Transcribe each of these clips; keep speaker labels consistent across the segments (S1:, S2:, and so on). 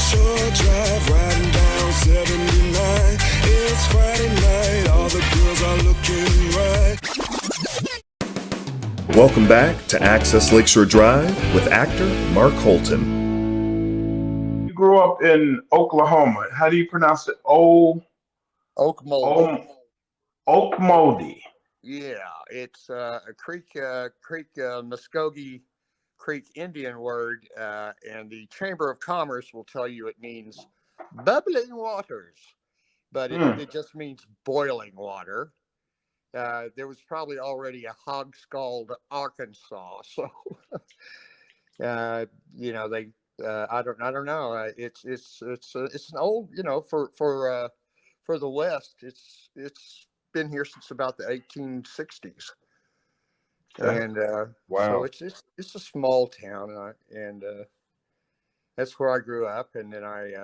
S1: Lakeshore Drive, riding down 79. It's Friday night, all the girls are looking right.
S2: Welcome back to Access Lakeshore Drive with actor Mark Holton.
S3: You grew up in Oklahoma. How do you pronounce it?
S4: Oakmulgee.
S3: Oakmulgee.
S4: Yeah, it's a Muskogee Creek Indian word, and the Chamber of Commerce will tell you it means bubbling waters, but it just means boiling water. There was probably already a hog scald Arkansas, so they I don't know. It's an old, for the West, it's been here since about the 1860s.
S3: Okay.
S4: And
S3: Wow.
S4: so it's a small town, and that's where I grew up. And then I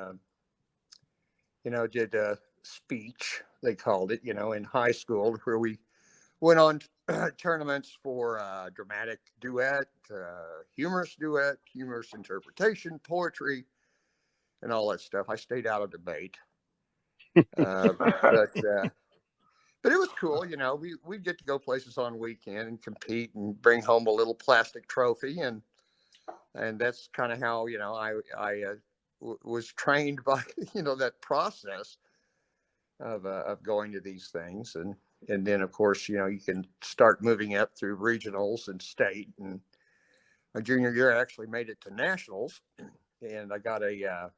S4: did speech, they called it, in high school, where we went on tournaments for dramatic duet, humorous interpretation, poetry, and all that stuff. I stayed out of debate, but it was cool. We'd get to go places on weekend and compete and bring home a little plastic trophy, and that's kind of how I was trained by that process of going to these things. And then, of course, you can start moving up through regionals and state. And my junior year, I actually made it to nationals, and I got a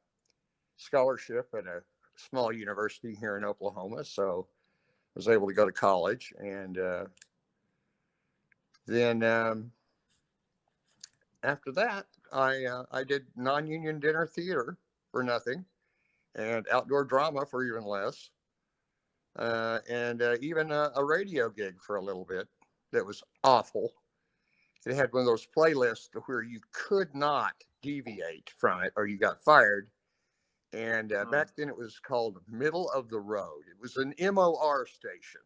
S4: scholarship at a small university here in Oklahoma. So I was able to go to college. And then after that, I did non-union dinner theater for nothing, and outdoor drama for even less. And even a radio gig for a little bit that was awful. It had one of those playlists where you could not deviate from it or you got fired. And back then it was called Middle of the Road. It was an MOR station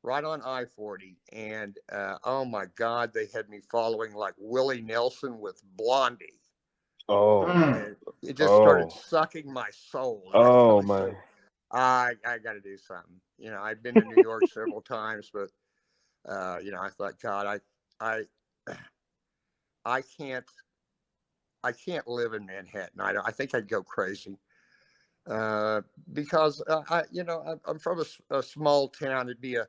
S4: right on I-40. And oh my God, they had me following like Willie Nelson with Blondie.
S5: Oh,
S4: and it just started sucking my soul.
S5: Oh man.
S4: I got to do something. I've been to New York several times, but I thought, God, I can't live in Manhattan. I think I'd go crazy because I'm from a small town. It'd be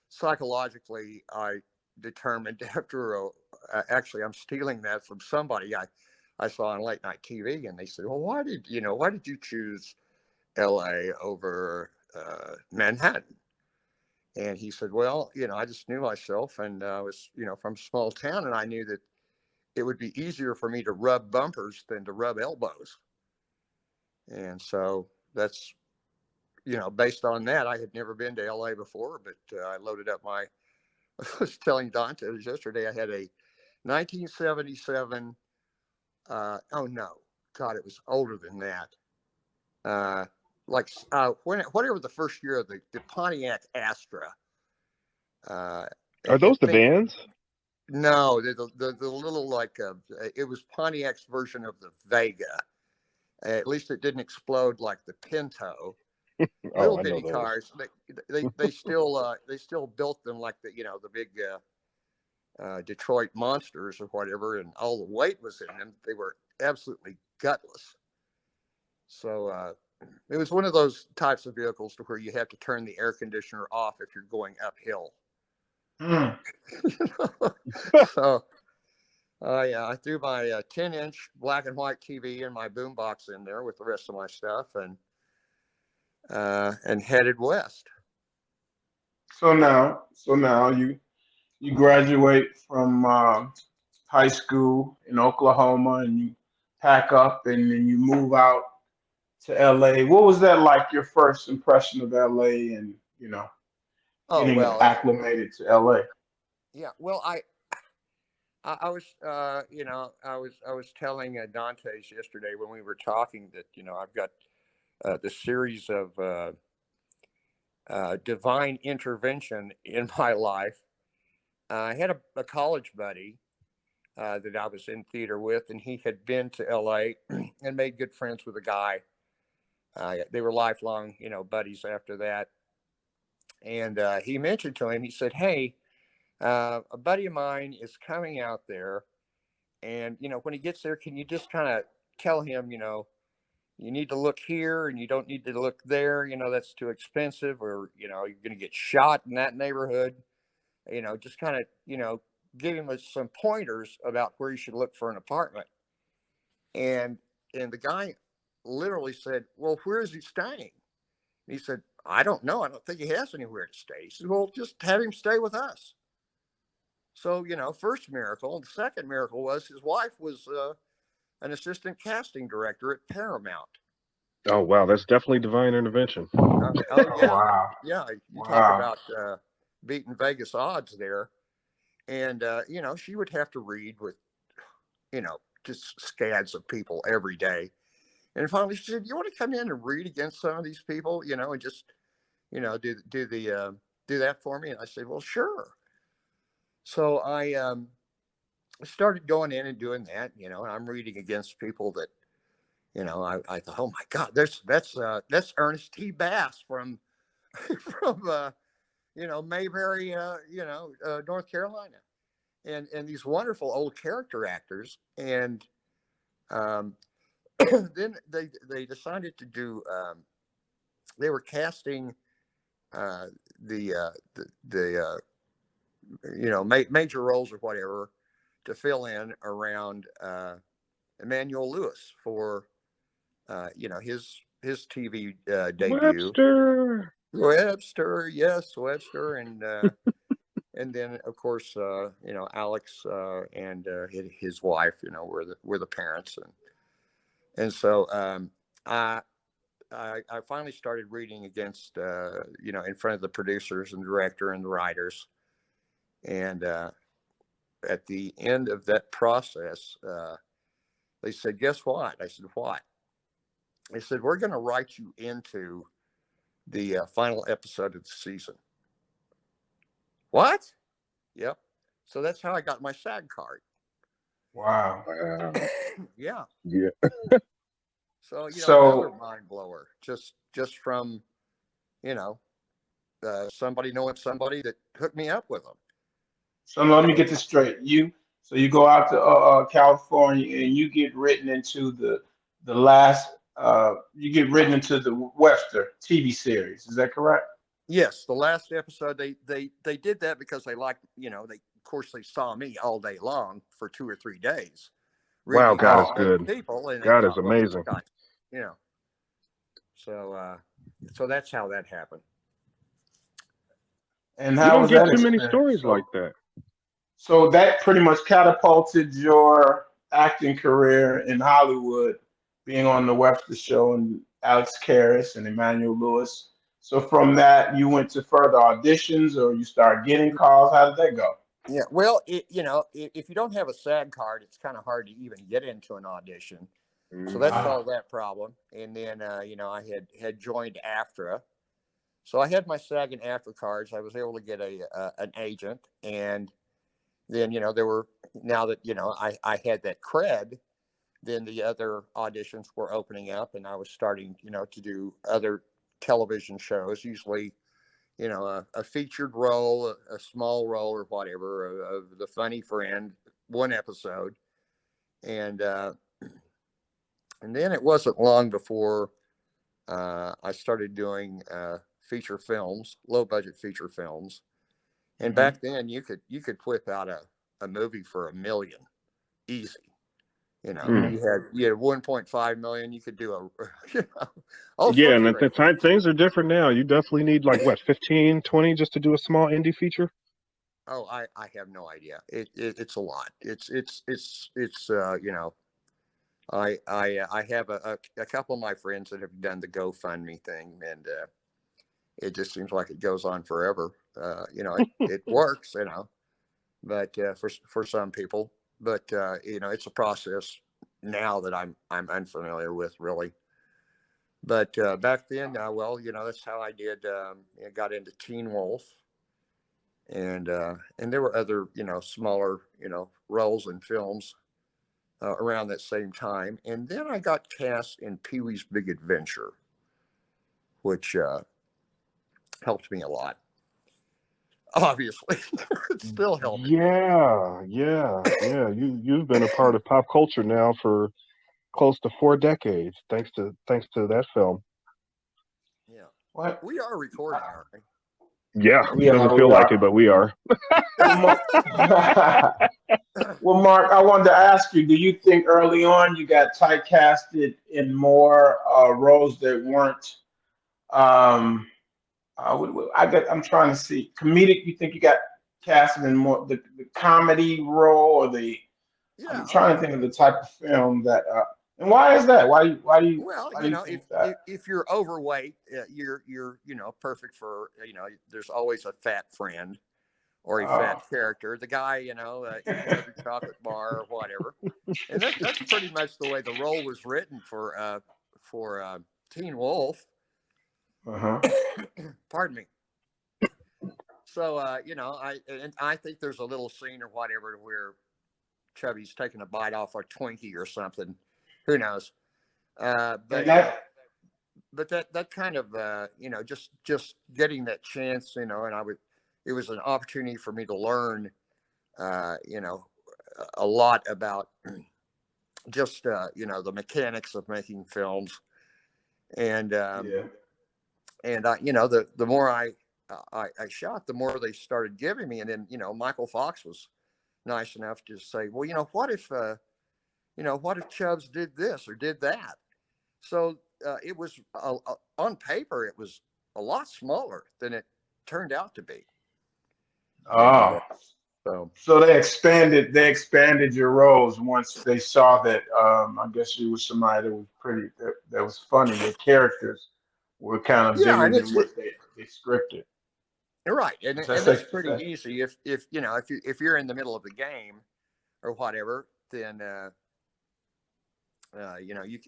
S4: psychologically, I determined after actually I'm stealing that from somebody I saw on late night TV, and they said, well, why did you choose LA over Manhattan? And he said, well, I just knew myself, and I was, from a small town, and I knew that it would be easier for me to rub bumpers than to rub elbows. And so that's, based on that, I had never been to LA before, but I loaded up I was telling Dantès yesterday, I had a 1977, oh no, God, it was older than that. Whatever the first year of the Pontiac Astra.
S5: Are those the vans?
S4: No, the little it was Pontiac's version of the Vega. At least it didn't explode like the Pinto. Little bitty cars. They still built them like the big Detroit monsters or whatever, and all the weight was in them. They were absolutely gutless. So it was one of those types of vehicles to where you have to turn the air conditioner off if you're going uphill. So I threw my 10-inch black and white TV and my boombox in there with the rest of my stuff, and headed west.
S3: So now you graduate from high school in Oklahoma, and you pack up, and then you move out to LA. What was that like? Your first impression of LA, and getting acclimated to LA?
S4: Yeah, well, I was I was telling Dantès yesterday when we were talking that I've got the series of divine intervention in my life. I had a college buddy that I was in theater with, and he had been to L.A. and made good friends with a guy. They were lifelong, buddies after that. And he mentioned to him, he said, "Hey, a buddy of mine is coming out there, and when he gets there, can you just kind of tell him, you need to look here and you don't need to look there. That's too expensive, or, you're going to get shot in that neighborhood. Just kind of, give him some pointers about where you should look for an apartment." And the guy literally said, "Well, where is he staying?" And he said, "I don't know. I don't think he has anywhere to stay." He said, "Well, just have him stay with us." So, first miracle. And the second miracle was his wife was an assistant casting director at Paramount.
S5: Oh, wow. That's definitely divine intervention.
S4: Oh yeah.
S3: Wow.
S4: Yeah. You talk
S3: Wow.
S4: about beating Vegas odds there. And, she would have to read with, just scads of people every day. And finally she said, "You want to come in and read against some of these people, and just, do that for me?" And I said, "Well, sure." So I started going in and doing that, and I'm reading against people that, I thought, "Oh my God, that's Ernest T. Bass from from Mayberry, North Carolina, and these wonderful old character actors." And then they decided to do. They were casting the major roles or whatever to fill in around Emmanuel Lewis for his TV debut. Webster, yes, Webster, and then of course Alex and his wife, were the parents, and so I finally started reading against in front of the producers and director and the writers, and at the end of that process, they said, "Guess what?" I said, "What?" They said, "We're going to write you into the final episode of the season." What? Yep. So that's how I got my SAG card.
S3: Wow.
S4: Yeah.
S5: Yeah.
S4: So
S3: So-
S4: another mind blower, just from somebody knowing somebody that hooked me up with them.
S3: So let me get this straight. You go out to California and you get written into the last you get written into the Webster TV series. Is that correct?
S4: Yes, the last episode they did that because they liked, of course they saw me all day long for 2 or 3 days.
S5: Wow, God is
S3: Oh,
S5: good.
S4: People, and they
S5: God is
S4: thought, well,
S5: amazing.
S4: So that's how that happened.
S3: And
S5: You
S3: how
S5: don't
S3: was
S5: get
S3: that
S5: too many
S3: experience?
S5: stories like that.
S3: So that pretty much catapulted your acting career in Hollywood, being on the Webster Show and Alex Karras and Emmanuel Lewis. So from that, you went to further auditions, or you started getting calls. How did that go?
S4: Yeah, well, if you don't have a SAG card, it's kind of hard to even get into an audition. So that solved that problem. And then, I had joined AFTRA. So I had my SAG and AFTRA cards. I was able to get an agent. And then, there were, now that, I had that cred, then the other auditions were opening up, and I was starting, to do other television shows, usually, a featured role, a small role or whatever of the funny friend, one episode. And then it wasn't long before I started doing feature films, low budget feature films. And back then you could whip out a movie for $1 million easy. You had 1.5 million. You could do all
S5: Yeah,
S4: sorts
S5: and
S4: of
S5: at the
S4: great
S5: time,
S4: things.
S5: things are different now. You definitely need 15, 20 just to do a small indie feature.
S4: Oh, I have no idea. It's a lot. It's I have a couple of my friends that have done the GoFundMe thing, and it just seems like it goes on forever. It works, but for some people, but it's a process now that I'm unfamiliar with, really. But back then, that's how I did. Got into Teen Wolf, and there were other, smaller, roles in films around that same time. And then I got cast in Pee-wee's Big Adventure, which helped me a lot. Obviously, it still helped.
S5: Yeah. You've been a part of pop culture now for close to 4 decades, thanks to that film.
S4: Yeah.
S3: What?
S4: We are recording, aren't we?
S5: Yeah,
S3: We
S5: it doesn't
S3: are,
S5: feel
S3: we
S5: like
S3: are.
S5: it, but we are.
S3: Well, Mark, I wanted to ask you, do you think early on you got typecasted in more roles that weren't, I'm trying to see, comedic? You think you got casted in more the comedy role or
S4: Yeah.
S3: I'm trying to think of the type of film that, and why is that?
S4: Well,
S3: Why do you think that?
S4: if you're overweight, you're perfect for, there's always a fat friend or a fat
S3: Oh,
S4: character. The guy, eating every chocolate bar or whatever. And that's pretty much the way the role was written for Teen Wolf.
S3: uh-huh.
S4: Pardon me. So I think there's a little scene or whatever where Chubby's taking a bite off a Twinkie or something. Who knows?
S3: And
S4: But
S3: that,
S4: that kind of just getting that chance, and it was an opportunity for me to learn a lot about just the mechanics of making films, and
S3: yeah.
S4: the more I shot, the more they started giving me. And then Michael Fox was nice enough to say, well, what if Chubbs did this or did that? So it was on paper, it was a lot smaller than it turned out to be. And
S3: Oh.
S4: so
S3: So they expanded your roles once they saw that I guess you was somebody that was that was funny. Your characters were kind of
S4: yeah,
S3: bigger
S4: and
S3: than what they scripted.
S4: you're right, and
S3: That's
S4: that's
S3: like
S4: pretty easy if you're in the middle of the game or whatever, then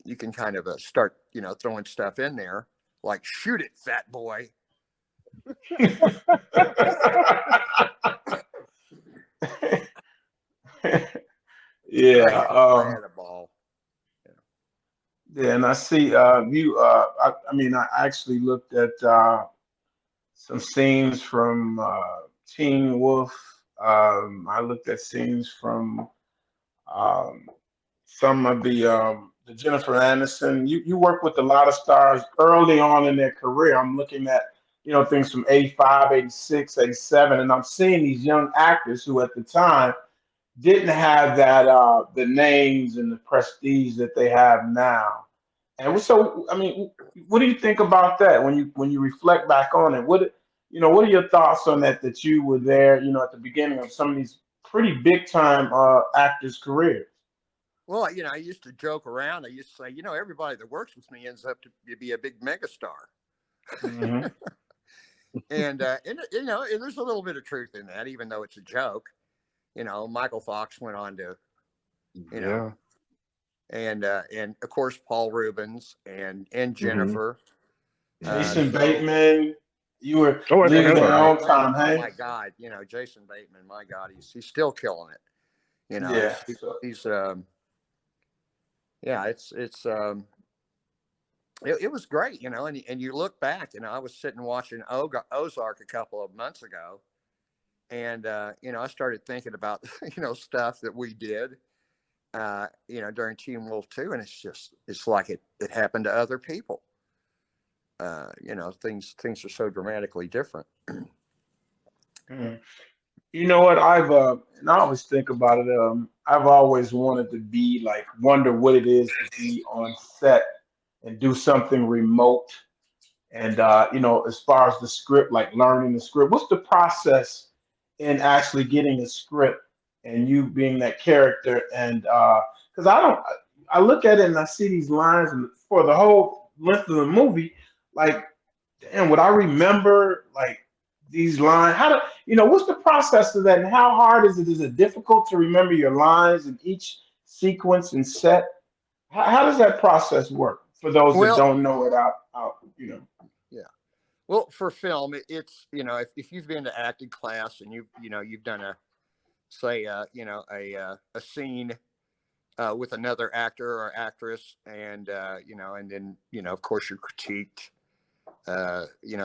S4: you can kind of start throwing stuff in there like shoot it, fat boy.
S3: Yeah,
S4: I had a ball.
S3: yeah, and I see you. I mean, I actually looked at some scenes from Teen Wolf. I looked at scenes from um, some of the Jennifer Aniston. You work with a lot of stars early on in their career. I'm looking at things from 85, 86, 87, and I'm seeing these young actors who at the time didn't have that the names and the prestige that they have now. And so, I mean, what do you think about that when you reflect back on it? What are your thoughts on that? That you were there, at the beginning of some of these pretty big time actors' careers.
S4: Well, I used to joke around. I used to say, everybody that works with me ends up to be a big megastar.
S3: Hmm.
S4: And there's a little bit of truth in that, even though it's a joke. Michael Fox went on to,
S5: Yeah.
S4: and of course Paul Rubens and
S5: Hmm.
S4: Jennifer.
S3: Jason
S4: So
S3: Bateman, you were
S5: Oh, I
S3: leaving
S5: forgot
S3: their
S5: about him.
S3: own Tom
S4: oh my
S3: Hanks.
S4: God, Jason Bateman, my God, he's still killing it.
S3: Yeah. So,
S4: He's yeah, it was great, and you look back, I was sitting watching Ozark a couple of months ago, and I started thinking about stuff that we did during Teen Wolf 2, and it's like it happened to other people. Things are so dramatically different.
S3: mm. You know what? And I always think about it. I've always wanted to be like, wonder what it is to be on set and do something remote. And as far as the script, like learning the script, what's the process in actually getting a script and you being that character? And because I look at it and I see these lines, and for the whole length of the movie, like, damn, would I remember like these lines? What's the process of that, and how hard is it? Is it difficult to remember your lines in each sequence and set? How does that process work for those that
S4: Well,
S3: don't know it out?
S4: yeah. Well, for film, it's, if you've been to acting class and you've done a scene with another actor or actress, and and then of course you're critiqued.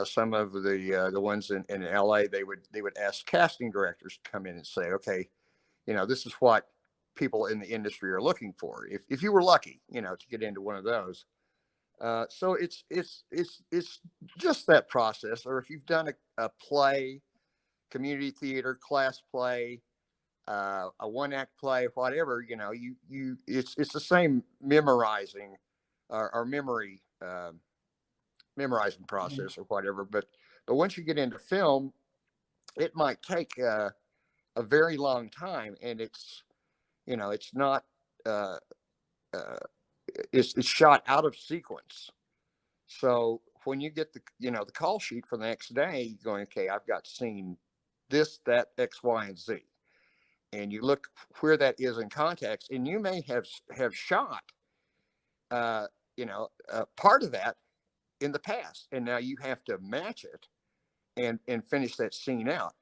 S4: Some of the ones in LA, they would ask casting directors to come in and say, okay, this is what people in the industry are looking for. If you were lucky, to get into one of those. So it's just that process. Or if you've done a play, community theater, class play, a one act play, whatever, it's the same memorizing or memorizing process or whatever. But once you get into film, it might take a very long time, and it's not it's shot out of sequence. So when you get the call sheet for the next day, you're going, okay, I've got scene this, that, X, Y, and Z, and you look where that is in context, and you may have shot part of that in the past, and now you have to match it and finish that scene out.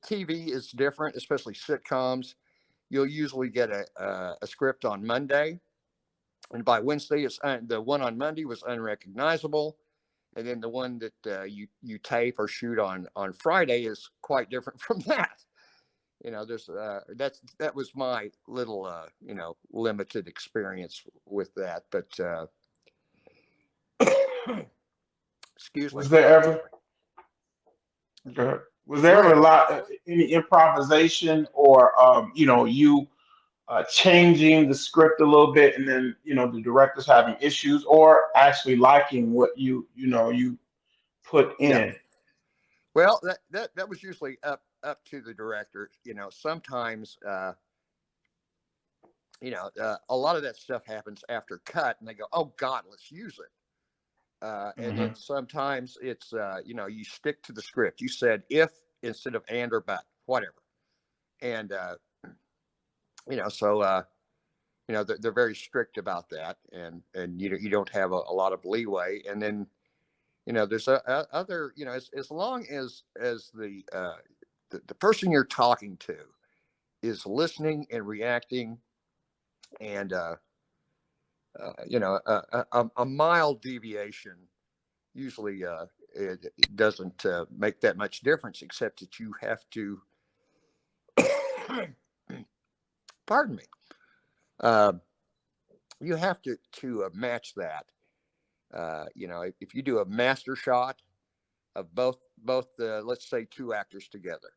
S4: TV is different, especially sitcoms. You'll usually get a script on Monday, and by Wednesday, the one on Monday was unrecognizable, and then the one that you tape or shoot on Friday is quite different from that. There's that was my little limited experience with that, but excuse me.
S3: Was there ever a lot any improvisation or you changing the script a little bit, and then the directors having issues, or actually liking what you put
S4: Yeah.
S3: in?
S4: Well, that was usually up to the director. Sometimes a lot of that stuff happens after cut, and they go, "Oh God, let's use it." And then sometimes it's you stick to the script. You said if instead of and or but, whatever, and so they're very strict about that, and you don't have a lot of leeway. And then there's other as long as the person you're talking to is listening and reacting, and a mild deviation usually it doesn't make that much difference, except that you have to pardon me, you have to match that. If you do a master shot of both let's say two actors together,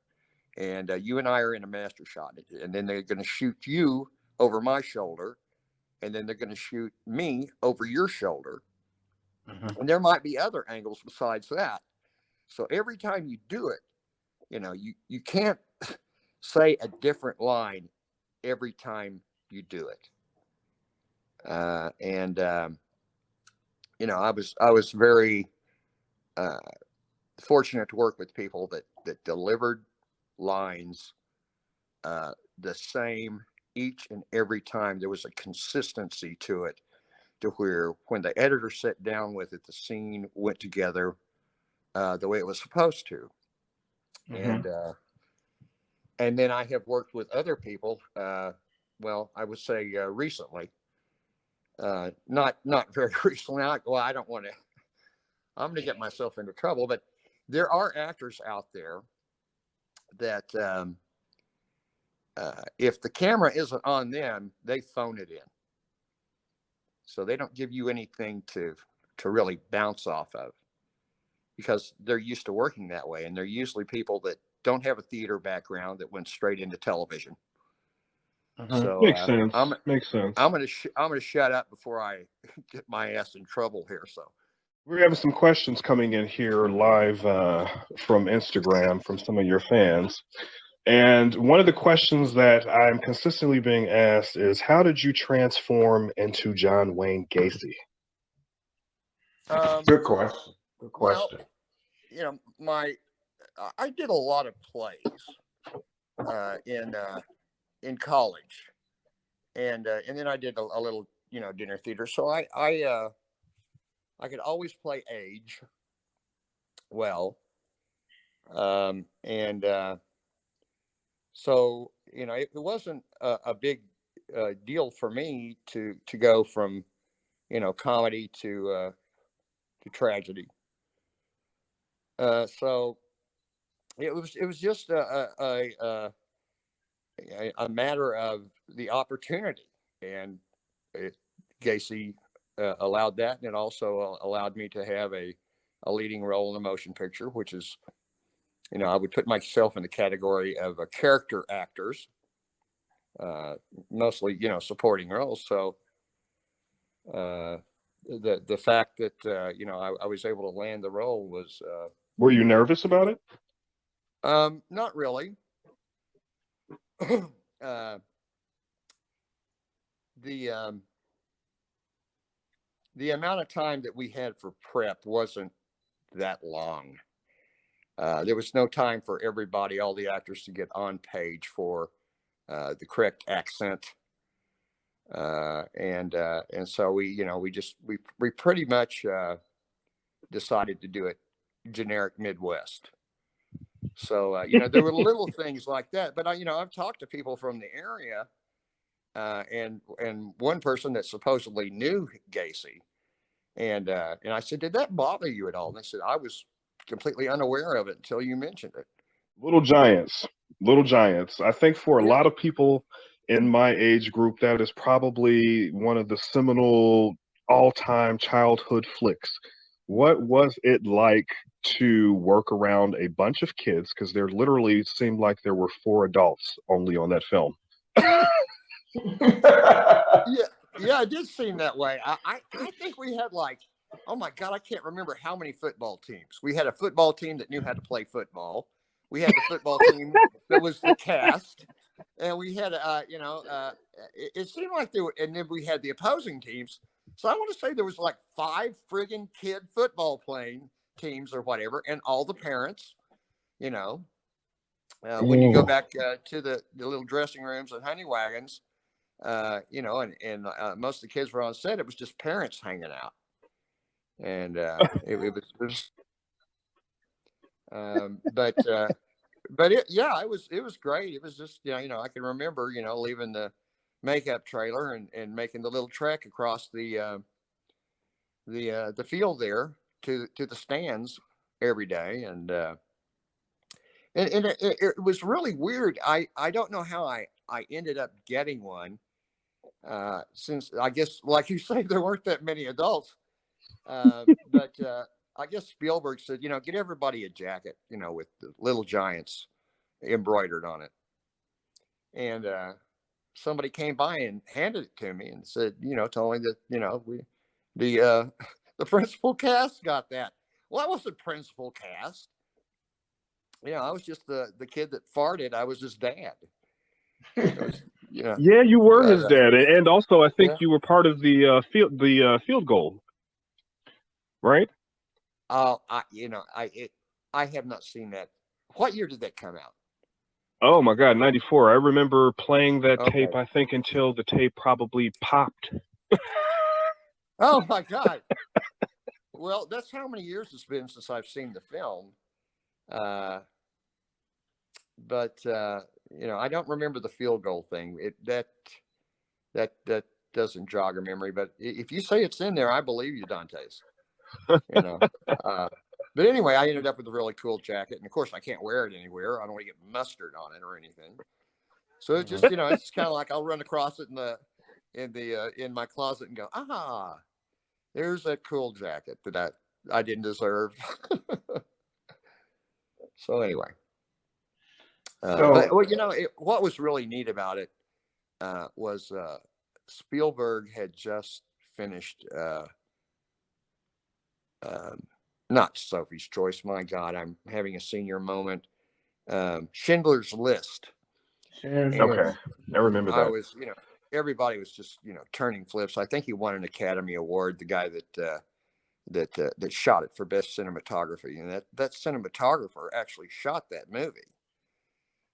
S4: and you and I are in a master shot, and then they're going to shoot you over my shoulder, and then they're going to shoot me over your shoulder, and there might be other angles besides that. So every time you do it, you can't say a different line every time you do it. And I was very fortunate to work with people that delivered lines the same each and every time. There was a consistency to it, to where when the editor sat down with it, the scene went together the way it was supposed to. And then I have worked with other people. Well, I would say recently, not very recently. I don't want to. I'm going to get myself into trouble, but there are actors out there that if the camera isn't on them, they phone it in. So they don't give you anything to really bounce off of, because they're used to working that way, and they're usually people that don't have a theater background that went straight into television. So
S5: makes sense. Makes sense.
S4: I'm gonna shut up before I get my ass in trouble here. So
S5: we're having some questions coming in here live from Instagram from some of your fans. And one of the questions that I'm consistently being asked is, how did you transform into John Wayne Gacy?
S3: Good question. Good question.
S4: Well, I did a lot of plays in college, and then I did a little dinner theater. So I I could always play age well. And so, you know, it wasn't a big deal for me to go from, you know, comedy to tragedy. So it was just a matter of the opportunity, and Gacy allowed that, and it also allowed me to have a leading role in a motion picture, which is, you know, I would put myself in the category of character actors, mostly, you know, supporting roles. So the fact that you know, I was able to land the role was.
S5: Were you nervous about it?
S4: Not really. uh, the amount of time that we had for prep wasn't that long. There was no time for everybody, all the actors, to get on page for the correct accent, and so we, you know, we pretty much decided to do it generic Midwest. So you know, there were little things like that, but you know, I've talked to people from the area, and one person that supposedly knew Gacy, and I said, "Did that bother you at all?" And they said, "I was completely unaware of it until you mentioned it."
S5: Little Giants. Little Giants. I think for a
S4: Yeah.
S5: lot of people in my age group, that is probably one of the seminal all-time childhood flicks. What was it like to work around a bunch of kids? Because there literally seemed like there were 4 adults only on that film.
S4: Yeah, it did seem that way. I think we had like, oh my God, I can't remember how many football teams. We had a football team that knew how to play football. We had the football team that was the cast, and we had you know, it seemed like there were, and then we had the opposing teams. So I want to say there was like 5 friggin' kid football playing teams or whatever, and all the parents, you know, when you go back to the little dressing rooms and honey wagons, you know, and most of the kids were on set. It was just parents hanging out, and it was but yeah, it was great. It was just, you know, I can remember, you know, leaving the makeup trailer and making the little trek across the field there to the stands every day, and it was really weird. I don't know how I ended up getting one, since I guess, like you say, there weren't that many adults, but I guess Spielberg said, you know, get everybody a jacket, you know, with the Little Giants embroidered on it. And somebody came by and handed it to me and said, you know, told me that, you know, the principal cast got that. Well, I wasn't principal cast. You know, I was just the kid that farted. I was his dad. It was, you know.
S5: Yeah, you were his dad, and also I think
S4: Yeah.
S5: you were part of the field goal, right?
S4: You know, I have not seen that. What year did that come out?
S5: Oh my God, 94. I remember playing that
S4: Okay.
S5: tape, I think, until the tape probably popped.
S4: Oh my God. Well, that's how many years it's been since I've seen the film. But you know, I don't remember the field goal thing. That doesn't jog a memory. But if you say it's in there, I believe you, Dantès. You know. But anyway, I ended up with a really cool jacket, and of course, I can't wear it anywhere. I don't want to get mustard on it or anything. So it's just, you know, it's kind of like I'll run across it in my closet and go, ah, there's that cool jacket that I didn't deserve. So anyway, but well, you know, what was really neat about it was Spielberg had just finished. Not Sophie's Choice. My God, I'm having a senior moment. Schindler's List.
S5: Okay, I remember
S4: I
S5: that.
S4: was, you know, everybody was just, you know, turning flips. I think he won an Academy Award. The guy that shot it for best cinematography, and that cinematographer actually shot that movie.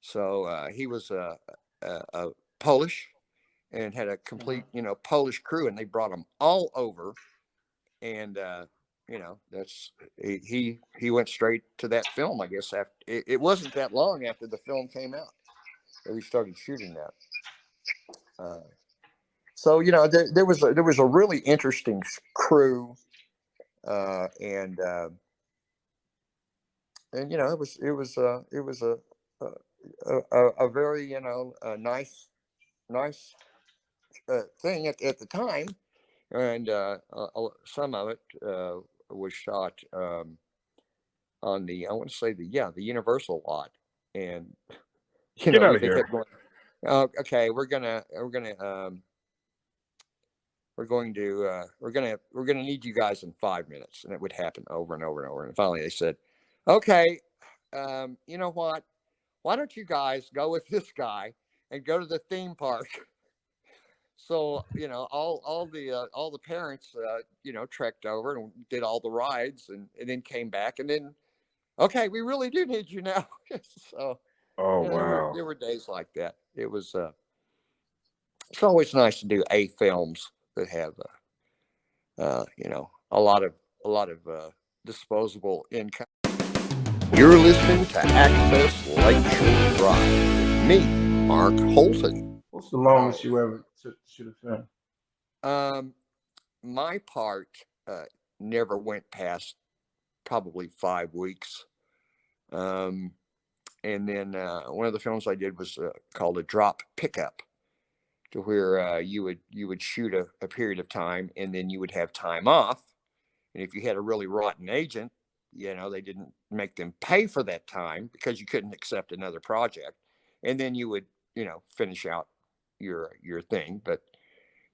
S4: So he was a Polish and had a complete, you know, Polish crew, and they brought them all over, and that's he went straight to that film. I guess after it wasn't that long after the film came out that we started shooting that. So there was a really interesting crew, and it was a very nice thing at the time, and some of it was shot on the, I want to say the Universal lot, and
S5: Get out of
S4: they
S5: here.
S4: kept going, oh, okay, we're gonna need you guys in 5 minutes, and it would happen over and over and over. And finally, they said, okay, you know what? Why don't you guys go with this guy and go to the theme park? So all the parents trekked over and did all the rides, and then came back, and then okay, we really do need you now. So
S5: Oh, wow.
S4: there were days like that. It was it's always nice to do A films that have a lot of disposable income. You're listening to Access Lakeshore Drive with me, Mark Holton.
S3: What's the longest you ever took to shoot a film?
S4: My part never went past probably 5 weeks. And then one of the films I did was called a drop pickup, to where you would shoot a period of time, and then you would have time off. And if you had a really rotten agent, they didn't make them pay for that time because you couldn't accept another project. And then you would, finish out your thing, but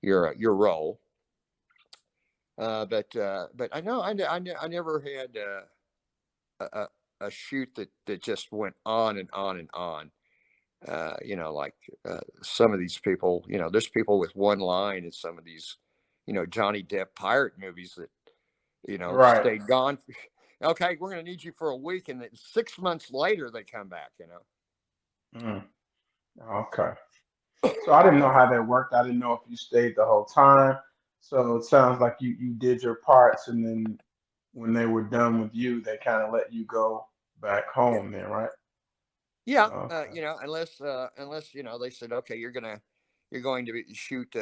S4: your role. But I know I never had a shoot that just went on and on and on. Like some of these people, there's people with one line in some of these, Johnny Depp pirate movies that,
S3: Right.
S4: stayed gone. Okay, we're going to need you for a week, and then 6 months later they come back.
S3: Okay. So I didn't know how that worked. I didn't know if you stayed the whole time. So it sounds like you did your parts, and then when they were done with you, they kind of let you go back home then, right?
S4: Yeah,
S3: Okay.
S4: unless they said, okay, you're going to shoot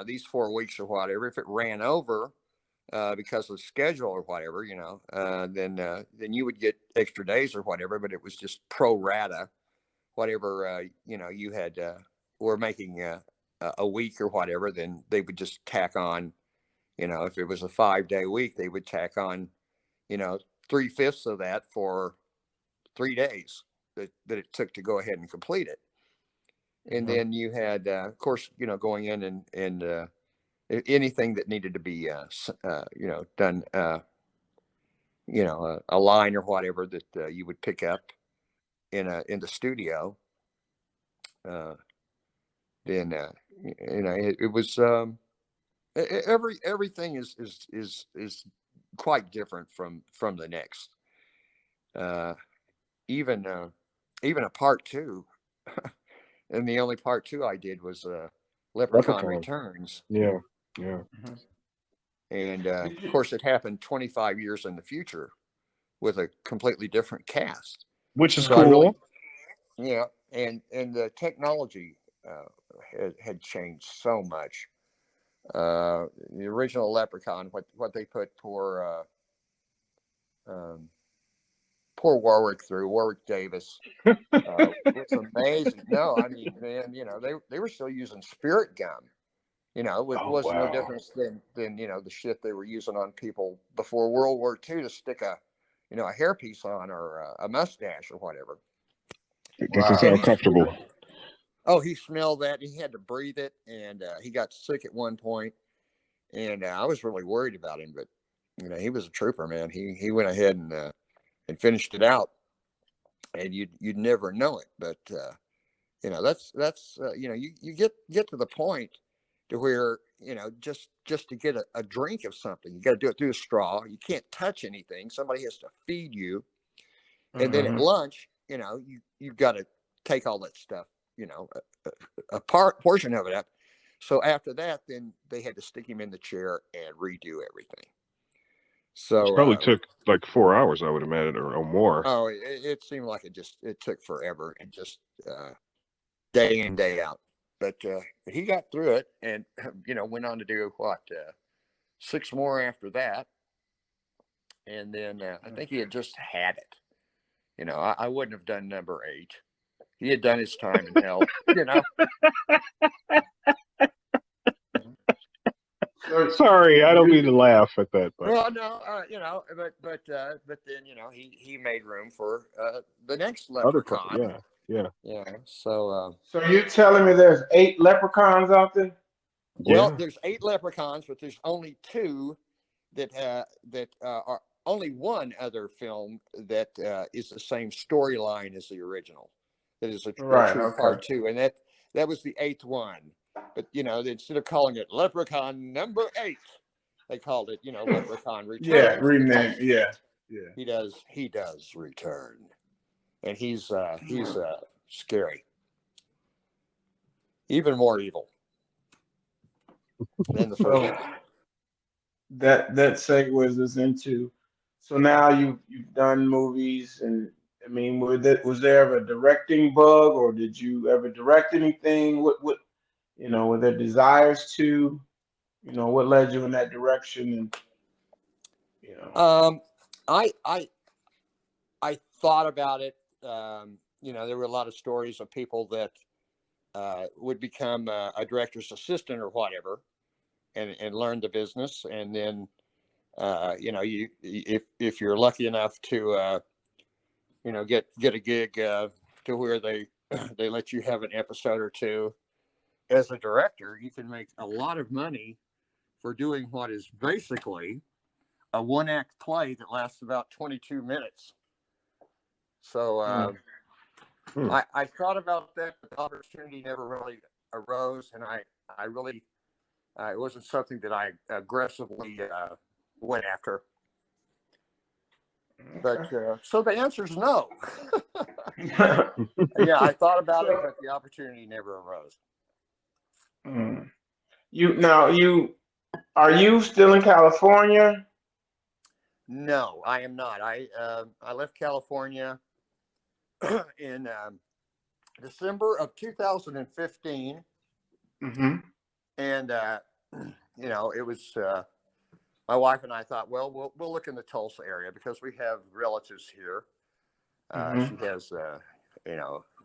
S4: these 4 weeks or whatever. If it ran over because of schedule or whatever, then you would get extra days or whatever. But it was just pro rata, whatever you had were making a week or whatever. Then they would just tack on, if it was a 5-day week, they would tack on 3/5 of that for 3 days that it took to go ahead and complete it. And then you had, of course, going in and anything that needed to be, done, a line or whatever that you would pick up in the studio. Then it was everything is quite different from the next. Even a part 2, and the only part 2 I did was Leprechaun Returns.
S5: Yeah.
S4: And of course, it happened 25 years in the future with a completely different cast,
S5: which is
S4: so
S5: cool.
S4: And the technology had changed so much. The original Leprechaun, what they put poor Warwick Davis, was amazing. No, I mean, man, they were still using spirit gum. It was no difference than the shit they were using on people before World War II to stick a hairpiece on, or a mustache or whatever.
S5: It doesn't sound comfortable.
S4: He smelled that. He had to breathe it, and he got sick at one point. And I was really worried about him, but he was a trooper, man. He went ahead and finished it out, and you'd never know it. But that's you get to the point to where just to get a drink of something, you got to do it through a straw. You can't touch anything. Somebody has to feed you, and then at lunch, you've got to take all that stuff, a portion of it up. So after that, then they had to stick him in the chair and redo everything.
S5: It
S4: So,
S5: probably took like 4 hours, I would imagine, or more.
S4: oh, it seemed like it took forever, and just day in, day out. But he got through it, and went on to do what 6 more after that, and then I think he had just had it. I wouldn't have done number 8. He had done his time in hell.
S5: Sorry, I don't mean to laugh at that. But
S4: Well, no, but then he made room for the next leprechaun.
S5: yeah.
S4: So
S3: So you're telling me there's 8 leprechauns out there?
S4: well,
S5: Yeah.
S4: there's 8 leprechauns, but there's only 2 that are only one other film that is the same storyline as the original. That is a true part 2, and that was the 8th one. But instead of calling it Leprechaun Number 8, they called it Leprechaun Returns.
S3: Yeah, rename. Yeah.
S4: He does return, and he's scary, even more evil than the first
S3: So
S4: one.
S3: that segues us into. So now you've done movies, and I mean, was there ever a directing bug, or did you ever direct anything? What were there desires to, what led you in that direction? And
S4: I thought about it. There were a lot of stories of people that would become a director's assistant or whatever, and learn the business, and then if you're lucky enough to get a gig to where they let you have an episode or 2 as a director, you can make a lot of money for doing what is basically a 1-act play that lasts about 22 minutes. So I thought about that, but the opportunity never really arose, and I really it wasn't something that I aggressively went after. But so the answer is no. Yeah, I thought about it, but the opportunity never arose.
S3: Are you still in California?
S4: No, I am not. I left California in December of 2015, and it was my wife and I thought, well, we'll look in the Tulsa area because we have relatives here. She has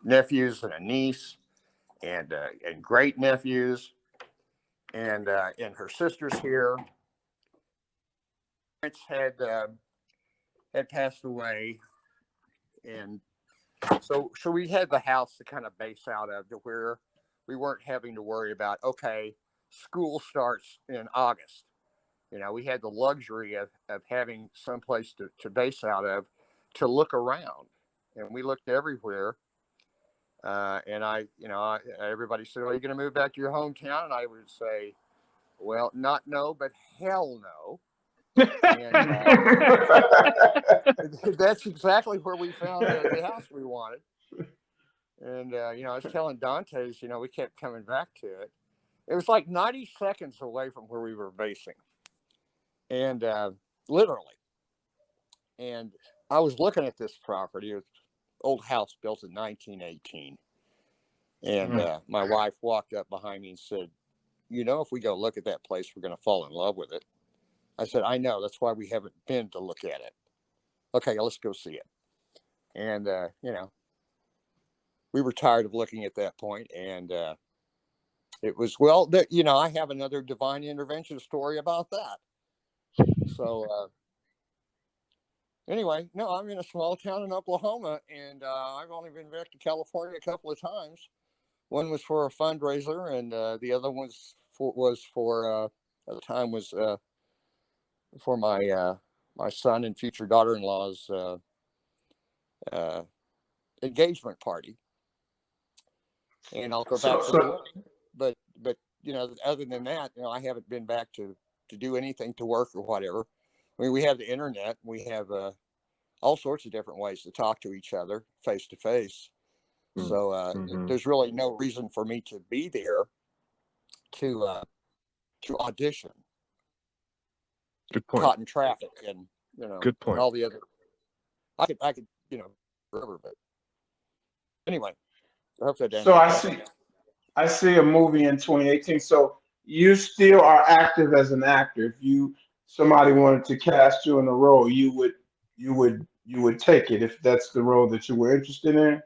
S4: nephews and a niece, and great nephews, and her sister's here. Parents had passed away, and so we had the house to kind of base out of, to where we weren't having to worry about, okay, school starts in August. We had the luxury of having someplace to base out of, to look around, and we looked everywhere. And everybody said, "Are you going to move back to your hometown?" And I would say, "Well, not no, but hell no." And that's exactly where we found the house we wanted. And I was telling Dantès, we kept coming back to it. It was like 90 seconds away from where we were basing, and literally. And I was looking at this property. It was an old house built in 1918. And my wife walked up behind me and said, if we go look at that place, we're going to fall in love with it. I said, I know. That's why we haven't been to look at it. Okay, let's go see it. And, we were tired of looking at that point. And it was, I have another divine intervention story about that. So, anyway, no, I'm in a small town in Oklahoma, and I've only been back to California a couple of times. One was for a fundraiser, and the other was for at the time was for my son and future daughter-in-law's engagement party. And I'll go back to the wedding. But other than that, I haven't been back to do anything, to work or whatever. I mean, we have the internet. We have all sorts of different ways to talk to each other face to face. So there's really no reason for me to be there to audition.
S5: Good point.
S4: caught in traffic and,
S5: Good point.
S4: all the other, I could, forever, but anyway, I hope that answers
S3: So
S4: your question.
S3: I see a movie in 2018. So you still are active as an actor. If somebody wanted to cast you in a role, you would take it if that's the role that you were interested in.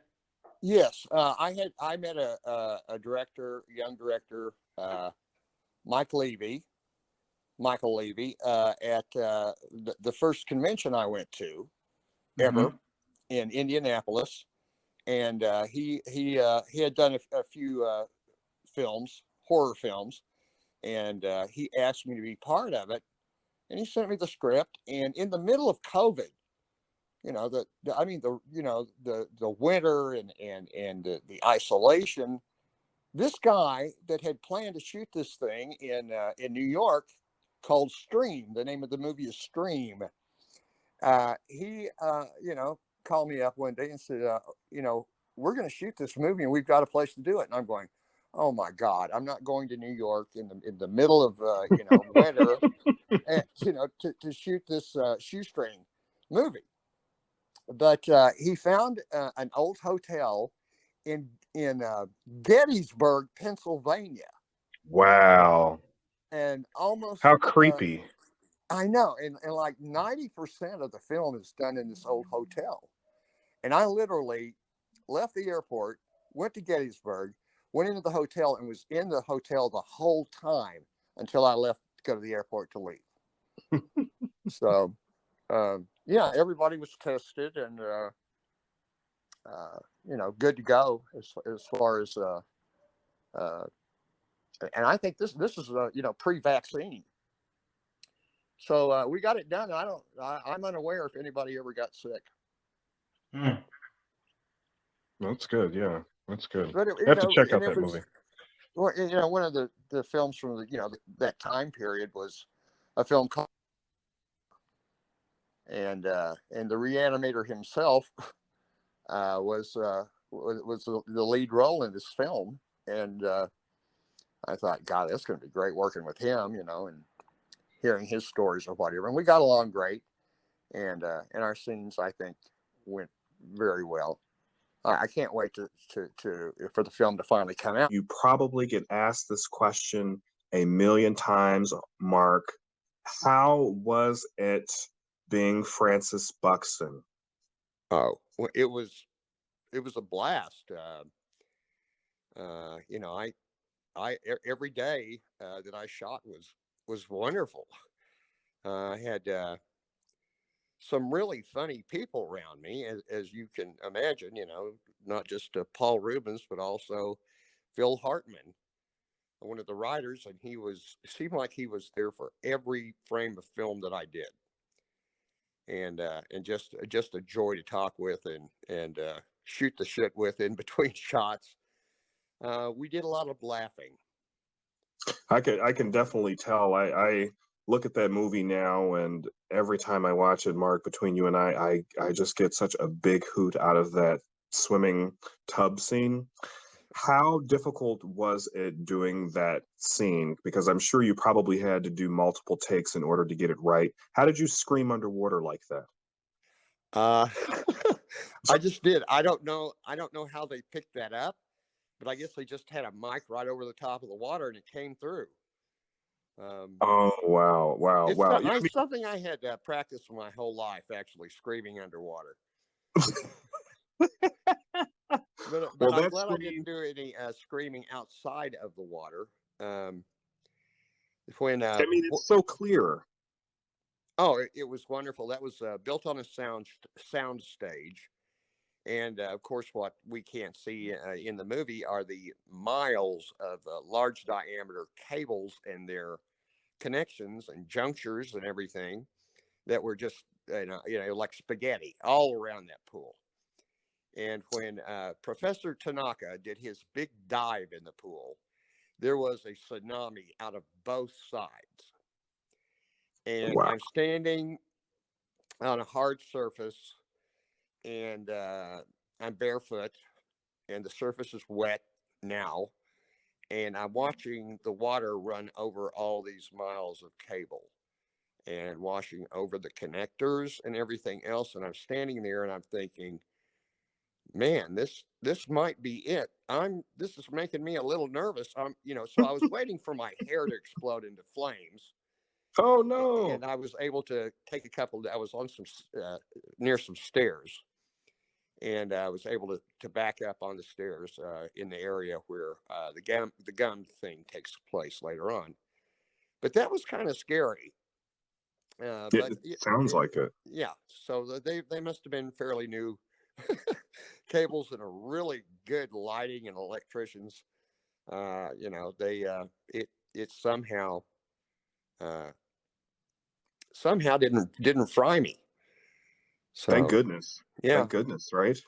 S4: Yes, I met a director, young director, Michael Levy, at the first convention I went to ever in Indianapolis, and he had done a few films, horror films, and he asked me to be part of it, and he sent me the script, and in the middle of COVID, the winter and the isolation, this guy that had planned to shoot this thing in New York called Stream. The name of the movie is Stream. He called me up one day and said, we're going to shoot this movie and we've got a place to do it. And I'm going, oh my God, I'm not going to New York in the middle of winter, and, to shoot this shoestring movie. But he found an old hotel in Gettysburg, Pennsylvania.
S5: Wow.
S4: And almost
S5: How creepy.
S4: I know, and like 90% of the film is done in this old hotel. And I literally left the airport, went to Gettysburg, went into the hotel, and was in the hotel the whole time until I left to go to the airport to leave. So, yeah, everybody was tested and, good to go as far as, and I think this is, pre-vaccine. So we got it done. I'm unaware if anybody ever got sick.
S5: That's good. Yeah, that's good.
S4: But
S5: I have to check out that movie.
S4: Well, one of the films from that time period was a film called, and the Reanimator himself was the lead role in this film, and I thought, God, that's going to be great working with him, and hearing his stories or whatever. And we got along great, and our scenes, I think, went very well. I can't wait for the film to finally come out.
S2: You probably get asked this question a million times, Mark. How was it being Francis Buxton?
S4: Oh, well, it was a blast. I every day that I shot was wonderful. I had some really funny people around me, as you can imagine, not just Paul Rubens, but also Phil Hartman, one of the writers, and seemed like he was there for every frame of film that I did. And just a joy to talk with and shoot the shit with in between shots. We did a lot of laughing.
S2: I can definitely tell. I look at that movie now, and every time I watch it, Mark, between you and I just get such a big hoot out of that swimming tub scene. How difficult was it doing that scene? Because I'm sure you probably had to do multiple takes in order to get it right. How did you scream underwater like that?
S4: I just did. I don't know how they picked that up, but I guess they just had a mic right over the top of the water and it came through.
S2: Oh, wow.
S4: It's something I had practiced my whole life, actually, screaming underwater. But I'm glad I didn't do any screaming outside of the water.
S2: It's so clear.
S4: Oh, it was wonderful. That was built on a sound stage. And of course, what we can't see in the movie are the miles of large diameter cables and their connections and junctures and everything that were just, like spaghetti all around that pool. And when Professor Tanaka did his big dive in the pool, there was a tsunami out of both sides. And
S2: Wow.
S4: I'm standing on a hard surface, and I'm barefoot, and the surface is wet now. And I'm watching the water run over all these miles of cable. and washing over the connectors and everything else. And I'm standing there and I'm thinking, man, this might be it. This is making me a little nervous. So I was waiting for my hair to explode into flames.
S2: Oh no.
S4: And I was able to take I was on some, near some stairs, and I was able to back up on the stairs, in the area where, the gun thing takes place later on. But that was kind of scary. But
S2: It sounds like it.
S4: yeah, so they must have been fairly new cables and a really good lighting and electricians. It somehow didn't fry me. So
S2: Thank goodness.
S4: yeah.
S2: Thank goodness, right?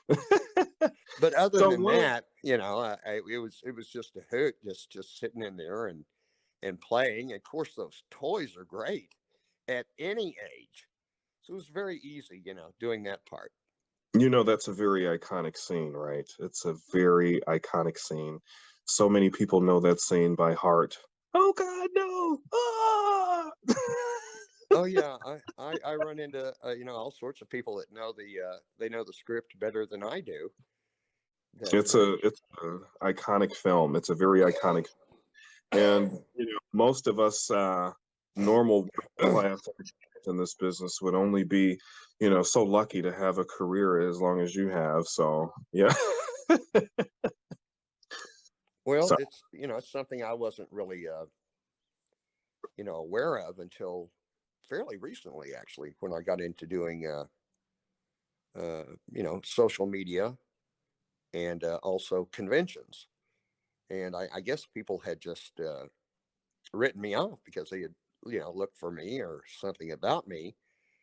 S4: But other
S2: So
S4: than
S2: what-
S4: that, it was just a hoot, just sitting in there and playing. Of course, those toys are great at any age, so it was very easy, doing that part.
S2: That's a very iconic scene, right? It's a very iconic scene. So many people know that scene by heart. Oh God, no! Ah!
S4: Oh yeah, I run into all sorts of people that know they know the script better than I do.
S2: It's a iconic film. It's a very iconic, and most of us normal class in this business would only be so lucky to have a career as long as you have. So yeah.
S4: Well,
S2: So-
S4: it's something I wasn't really aware of until fairly recently, actually, when I got into doing social media and also conventions. And I guess people had just written me off because they had looked for me or something about me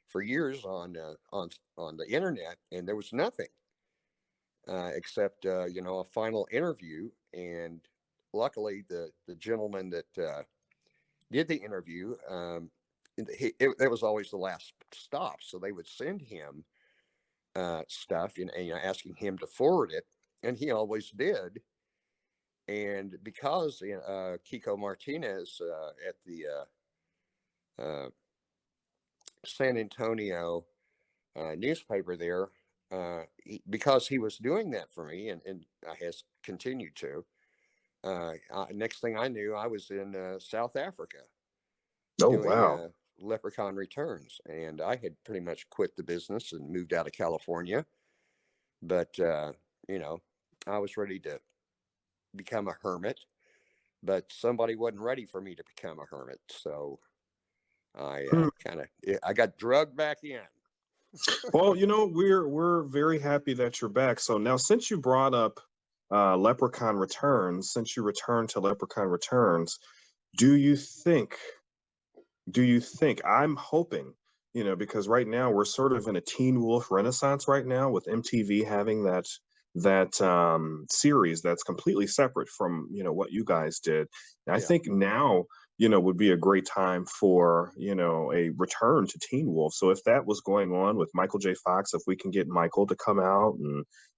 S4: for years on the internet, and there was nothing except a final interview. And luckily, the gentleman that did the interview, it was always the last stop, so they would send him stuff and asking him to forward it, and he always did. And because Kiko Martinez at the San Antonio newspaper there, because he was doing that for me and has continued to, next thing I knew, I was in South Africa.
S2: Oh
S4: doing,
S2: wow.
S4: Leprechaun Returns, and I had pretty much quit the business and moved out of California. But I was ready to become a hermit, but somebody wasn't ready for me to become a hermit, so I I got drugged back in.
S2: Well, we're very happy that you're back. So now, since you brought up Leprechaun Returns, since you returned to Leprechaun Returns, do you think I'm hoping, because right now we're sort of in a Teen Wolf renaissance right now with MTV having that series that's completely separate from what you guys did. And I think now would be a great time for a return to Teen Wolf. So if that was going on with Michael J. Fox, if we can get Michael to come out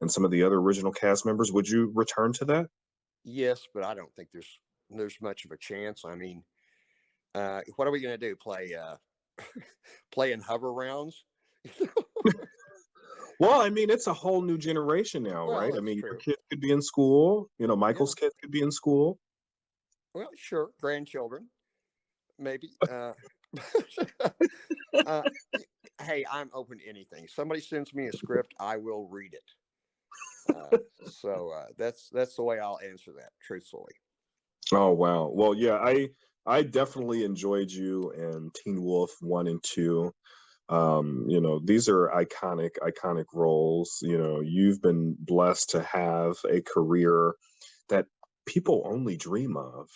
S2: and some of the other original cast members, would you return to that?
S4: Yes, but I don't think there's much of a chance. I mean, what are we going to do? Play in hover rounds?
S2: Well, I mean, it's a whole new generation now,
S4: Well,
S2: right? I
S4: that's
S2: mean, your
S4: true.
S2: kid could be in school. Michael's kid could be in school.
S4: Well, sure, grandchildren, maybe. Hey, I'm open to anything. Somebody sends me a script, I will read it. So that's the way I'll answer that, truthfully.
S2: Oh wow. Well, yeah, I definitely enjoyed you in Teen Wolf 1 and 2. These are iconic roles. You've been blessed to have a career that people only dream of,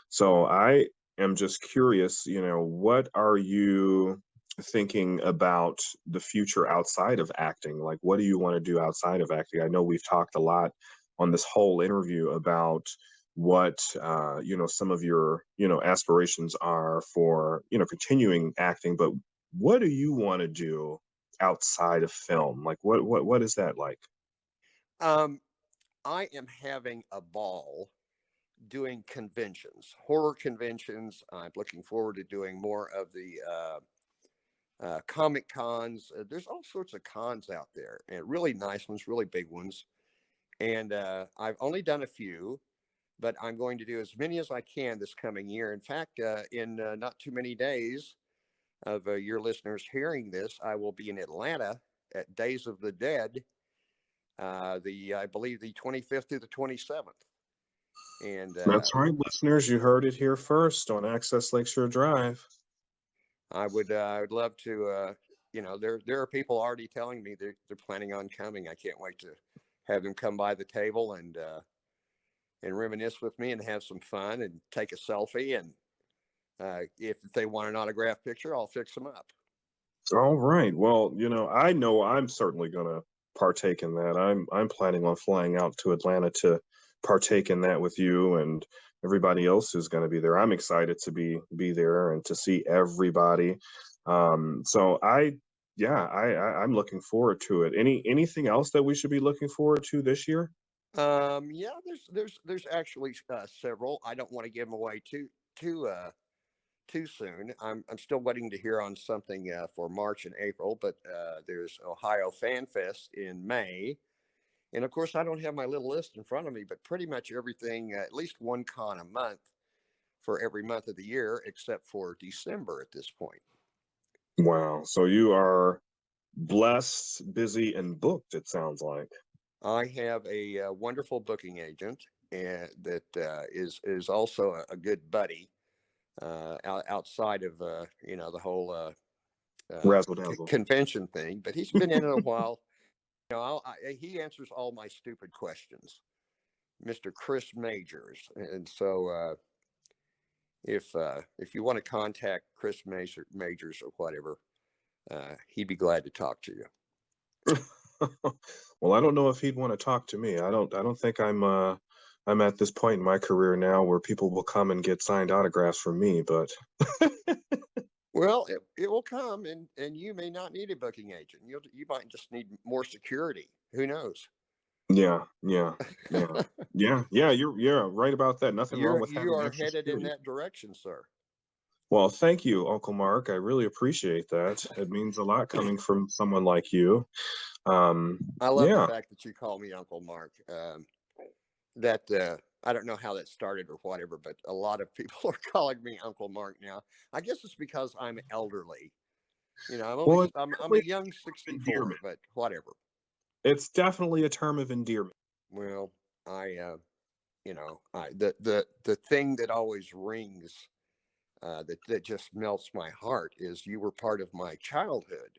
S2: So I am just curious, what are you thinking about the future outside of acting? Like, what do you want to do outside of acting? I know we've talked a lot on this whole interview about what some of your aspirations are for continuing acting, but what do you want to do outside of film? Like what is that like?
S4: I am having a ball doing conventions, horror conventions. I'm looking forward to doing more of the comic cons. There's all sorts of cons out there, and really nice ones, really big ones. And I've only done a few, but I'm going to do as many as I can this coming year. In fact, in not too many days of your listeners hearing this, I will be in Atlanta at Days of the Dead, I believe the 25th through the 27th. And
S2: That's right, listeners. You heard it here first on Access Lakeshore Drive.
S4: I would love to, there are people already telling me they're planning on coming. I can't wait to have them come by the table and reminisce with me and have some fun and take a selfie. And if they want an autograph picture, I'll fix them up.
S2: All right. Well, I know I'm certainly going to partake in that. I'm planning on flying out to Atlanta to partake in that with you and everybody else who's going to be there. I'm excited to be there and to see everybody. So I'm looking forward to it. Anything else that we should be looking forward to this year?
S4: Yeah, there's actually several. I don't want to give them away too soon. I'm still waiting to hear on something for March and April, but there's Ohio Fan Fest in May. And of course, I don't have my little list in front of me, but pretty much everything, at least one con a month for every month of the year, except for December at this point.
S2: Wow. So you are blessed, busy, and booked, it sounds like.
S4: I have a wonderful booking agent and that is also a good buddy outside of, the whole convention thing, but he's been in it a while. He answers all my stupid questions, Mr. Chris Majors. And so if you want to contact Chris Majors or whatever, he'd be glad to talk to you.
S2: Well, I don't know if he'd want to talk to me. I don't think I'm at this point in my career now where people will come and get signed autographs from me, but
S4: well, it will come, and you may not need a booking agent. You might just need more security. Who knows?
S2: Yeah. You're right about that. Nothing wrong with having
S4: you are
S2: extra
S4: headed
S2: security.
S4: in that direction, sir.
S2: Well, thank you, Uncle Mark. I really appreciate that. It means a lot coming from someone like you.
S4: I love the fact that you call me Uncle Mark. I don't know how that started or whatever, but a lot of people are calling me Uncle Mark now. I guess it's because I'm elderly. I'm a young 64, but whatever.
S2: It's definitely a term of endearment.
S4: Well, the thing that always rings, that just melts my heart is you were part of my childhood.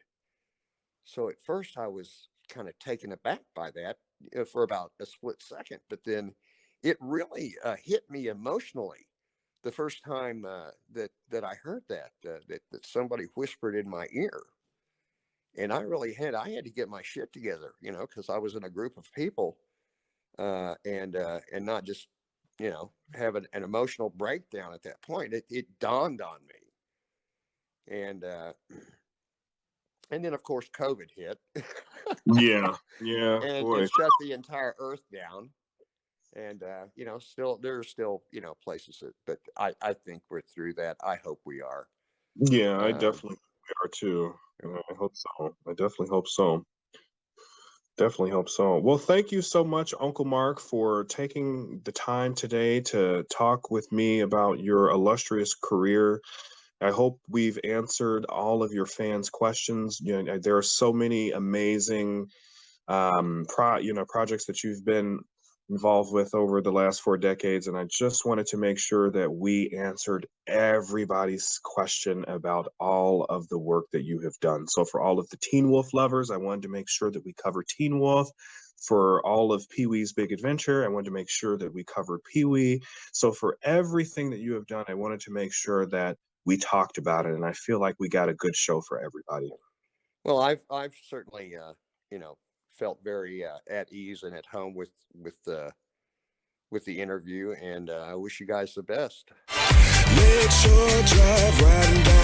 S4: So at first I was kind of taken aback by that for about a split second, but then it really hit me emotionally the first time that I heard that somebody whispered in my ear. And I had to get my shit together, because I was in a group of people and not just, have an emotional breakdown at that point. It dawned on me. And then, of course, COVID hit.
S2: Yeah.
S4: And it shut the entire earth down. And, there are still, places but I think we're through that. I hope we are.
S2: Yeah, I definitely are too. I hope so. I definitely hope so. Definitely hope so. Well, thank you so much, Uncle Mark, for taking the time today to talk with me about your illustrious career. I hope we've answered all of your fans' questions. There are so many amazing projects that you've been involved with over the last 4 decades, and I just wanted to make sure that we answered everybody's question about all of the work that you have done. So for all of the Teen Wolf lovers, I wanted to make sure that we cover Teen Wolf. For all of Pee-wee's Big Adventure, I wanted to make sure that we covered Pee-wee. So for everything that you have done, I wanted to make sure that we talked about it, and I feel like we got a good show for everybody.
S4: Well, I've certainly felt very at ease and at home with the interview, and I wish you guys the best.
S1: Lakeshore Drive, riding down